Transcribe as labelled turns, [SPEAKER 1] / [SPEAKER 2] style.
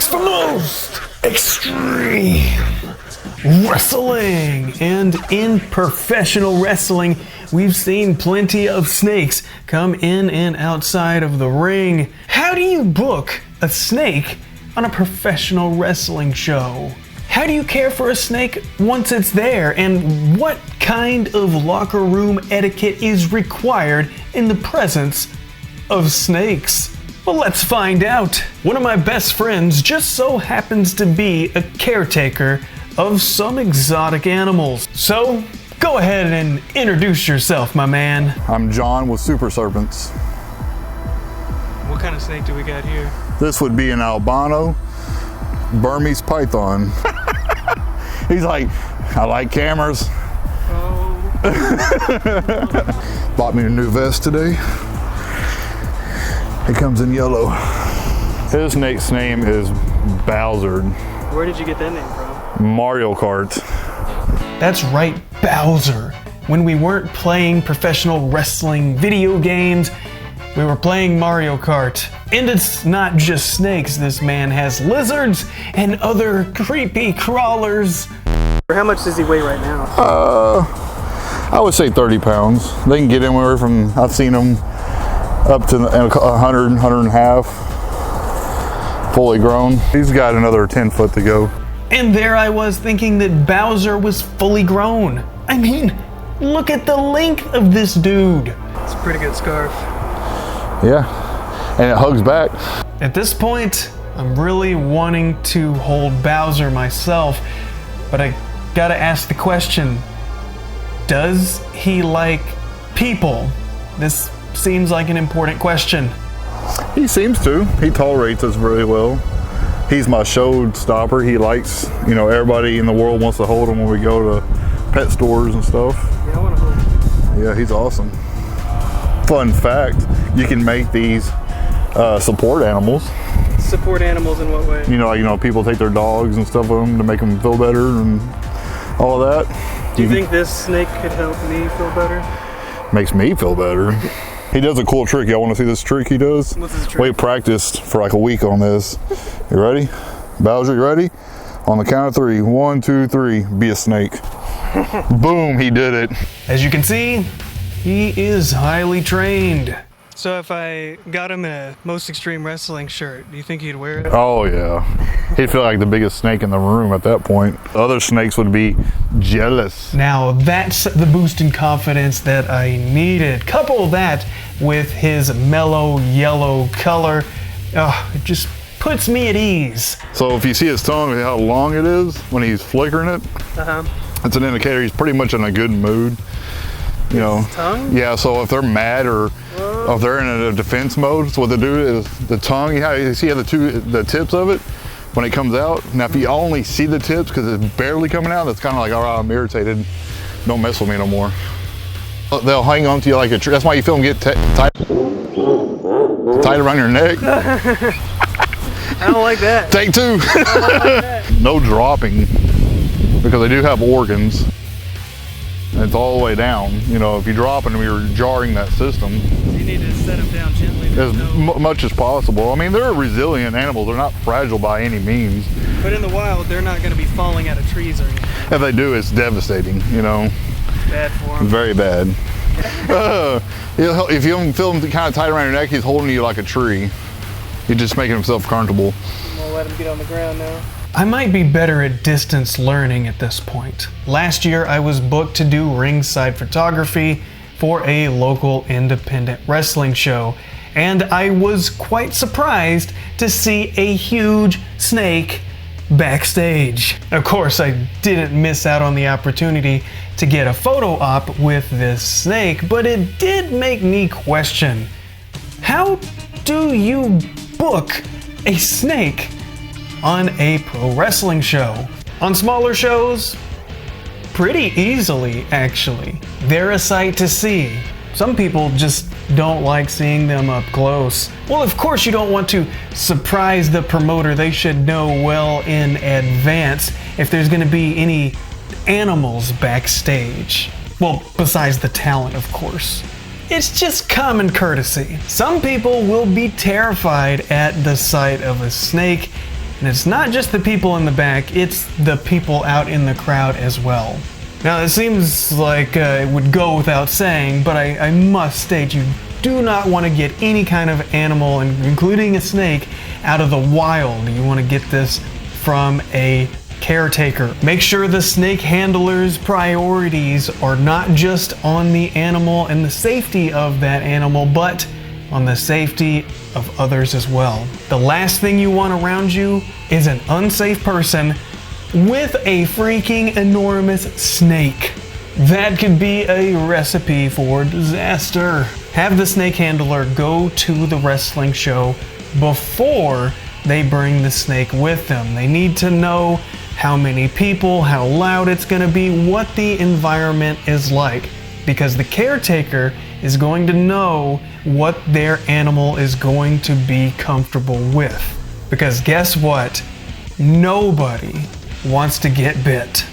[SPEAKER 1] It's the most extreme wrestling. And in professional wrestling, we've seen plenty of snakes come in and outside of the ring. How do you book a snake on a professional wrestling show? How do you care for a snake once it's there? And what kind of locker room etiquette is required in the presence of snakes? Well, let's find out. One of my best friends just so happens to be a caretaker of some exotic animals. So, go ahead and introduce yourself, my man.
[SPEAKER 2] I'm John with Super Serpents.
[SPEAKER 1] What kind of snake do we got here?
[SPEAKER 2] This would be an albino Burmese python. He's like, I like cameras.
[SPEAKER 1] Oh.
[SPEAKER 2] Bought me a new vest today. It comes in yellow. His snake's name is Bowser.
[SPEAKER 1] Where did you get that name from?
[SPEAKER 2] Mario Kart.
[SPEAKER 1] That's right, Bowser. When we weren't playing professional wrestling video games, we were playing Mario Kart. And it's not just snakes. This man has lizards and other creepy crawlers. How much does he weigh right now?
[SPEAKER 2] I would say 30 pounds. They can get anywhere from, I've seen them up to 100, 100 and a half, fully grown. He's got another 10 foot to go.
[SPEAKER 1] And there I was thinking that Bowser was fully grown. I mean, look at the length of this dude. It's a pretty good scarf.
[SPEAKER 2] Yeah, and it hugs back.
[SPEAKER 1] At this point, I'm really wanting to hold Bowser myself, but I gotta ask the question, does he like people? This seems like an important question.
[SPEAKER 2] He seems to. He tolerates us very well. He's my show stopper. He likes, you know, everybody in the world wants to hold him when we go to pet stores and stuff.
[SPEAKER 1] Yeah, I want to hold him.
[SPEAKER 2] Yeah, he's awesome. Fun fact, you can make these support animals.
[SPEAKER 1] Support animals in what way?
[SPEAKER 2] You know, people take their dogs and stuff with them to make them feel better and all of that.
[SPEAKER 1] Do you think this snake could help me feel better?
[SPEAKER 2] Makes me feel better. He does a cool trick. Y'all want to see this trick he does?
[SPEAKER 1] What's his trick?
[SPEAKER 2] We practiced for like a week on this. You ready? Bowser, you ready? On the count of 3. 1, 2, 3. Be a snake. Boom, he did it.
[SPEAKER 1] As you can see, he is highly trained. So if I got him a Most Extreme Wrestling shirt, do you think he'd wear it?
[SPEAKER 2] Oh yeah. He'd feel like the biggest snake in the room at that point. Other snakes would be jealous.
[SPEAKER 1] Now that's the boost in confidence that I needed. Couple that with his mellow yellow color. It just puts me at ease.
[SPEAKER 2] So if you see his tongue, how long it is when he's flickering it, it's an indicator he's pretty much in a good mood. You know,
[SPEAKER 1] his tongue?
[SPEAKER 2] Yeah, so if they're mad or if they're in a defense mode, so what they do is the tongue, you see how the tips of it, when it comes out. Now if you only see the tips because it's barely coming out, it's kind of like, all right, I'm irritated, don't mess with me no more. They'll hang on to you like a tree. That's why you feel them get tight around your neck.
[SPEAKER 1] I don't like that.
[SPEAKER 2] Take 2.
[SPEAKER 1] I don't like that.
[SPEAKER 2] No dropping, because they do have organs. And it's all the way down. You know, if you drop them, you're jarring that system.
[SPEAKER 1] You need to set them down gently.
[SPEAKER 2] As much as possible. I mean, they're resilient animals. They're not fragile by any means.
[SPEAKER 1] But in the wild, they're not going to be falling out of trees or anything.
[SPEAKER 2] If they do, it's devastating, you know.
[SPEAKER 1] Bad for them.
[SPEAKER 2] Very bad. If you feel him kind of tight around your neck, he's holding you like a tree. He's just making himself comfortable.
[SPEAKER 1] I'm going to let him get on the ground now. I might be better at distance learning at this point. Last year, I was booked to do ringside photography for a local independent wrestling show, and I was quite surprised to see a huge snake backstage. Of course, I didn't miss out on the opportunity to get a photo op with this snake, but it did make me question, how do you book a snake on a pro wrestling show? On smaller shows, pretty easily actually. They're a sight to see. Some people just don't like seeing them up close. Well, of course you don't want to surprise the promoter. They should know well in advance if there's gonna be any animals backstage. Well, besides the talent, of course. It's just common courtesy. Some people will be terrified at the sight of a snake, And it's not just the people in the back, it's the people out in the crowd as well. Now, it seems like it would go without saying, but I must state you do not want to get any kind of animal, including a snake, out of the wild. You want to get this from a caretaker. Make sure the snake handler's priorities are not just on the animal and the safety of that animal, but on the safety of others as well. The last thing you want around you is an unsafe person with a freaking enormous snake. That could be a recipe for disaster. Have the snake handler go to the wrestling show before they bring the snake with them. They need to know how many people, how loud it's going to be, what the environment is like, because the caretaker is going to know what their animal is going to be comfortable with. Because guess what? Nobody wants to get bit.